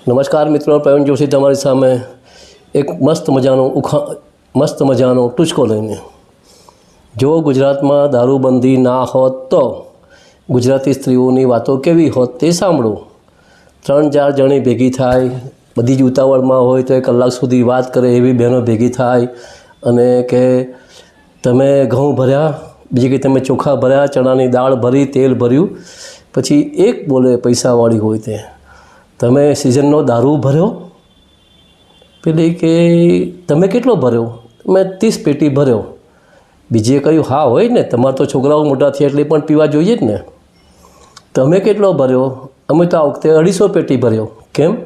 નમસ્કાર મિત્રો, પ્રવીણ જોશી તમારી સામે એક મસ્ત મજાનો ટૂચકો લઈને. જો ગુજરાતમાં દારૂબંધી ના હોત તો ગુજરાતી સ્ત્રીઓની વાતો કેવી હોત તે સાંભળો. 3-4 જણી ભેગી થાય, બધી જ ઉતાવળમાં હોય તો 1 કલાક સુધી વાત કરે એવી બહેનો ભેગી થાય અને કે તમે ઘઉં ભર્યા, બીજી કે તમે ચોખા ભર્યા, ચણાની દાળ ભરી, તેલ ભર્યું. પછી એક બોલે પૈસાવાળી હોય તે, તમે સિઝનનો દારૂ ભર્યો? પેલી કે તમે કેટલો ભર્યો? મેં 30 પેટી ભર્યો. બીજીએ કહ્યું હા હોય ને, તમારે તો છોકરાઓ મોટા થયા એટલે પણ પીવા જોઈએ જ ને. તમે કેટલો ભર્યો? અમે તો આ વખતે 250 પેટી ભર્યો. કેમ?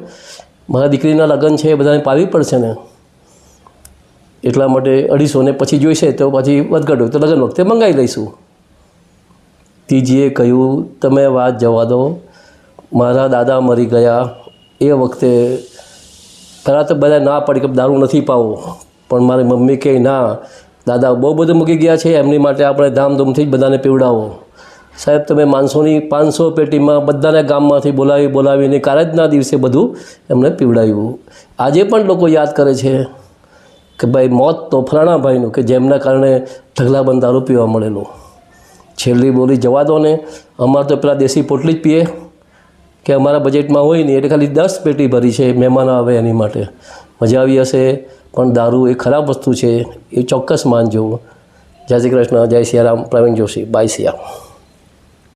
મારા દીકરીના લગ્ન છે, બધાને પાવી પડશે ને, એટલા માટે 250 ને પછી જોઈશે તો પછી વધઘટ હોય તો લગ્ન વખતે મંગાવી લઈશું. ત્રીજીએ કહ્યું તમે વાત જવા દો, મારા દાદા મરી ગયા એ વખતે પહેલાં તો બધા ના પડી કે દારૂ નથી પાવો, પણ મારી મમ્મી કહે ના, દાદા બહુ બધું મૂકી ગયા છે, એમની માટે આપણે ધામધૂમથી જ બધાને પીવડાવો. સાહેબ તમે માણસોની 500 પેટીમાં બધાને ગામમાંથી બોલાવીને કારજના દિવસે બધું એમને પીવડાવ્યું. આજે પણ લોકો યાદ કરે છે કે ભાઈ મોત તો ફલાણા ભાઈનું કે જેમના કારણે ઢગલાબંધ દારૂ પીવા મળેલું. છેલ્લી બોલી જવા દો ને, અમારે તો પેલા દેશી પોટલી જ પીએ કે અમારા બજેટમાં હોય નહીં એટલે ખાલી 10 પેટી ભરી છે, મહેમાન આવે એની માટે. મજા આવી હશે, પણ દારૂ એ ખરાબ વસ્તુ છે એ ચોક્કસ માનજો. જય શ્રી કૃષ્ણ, જય સિયારામ. પ્રવીણ જોશી, બાય સિયા.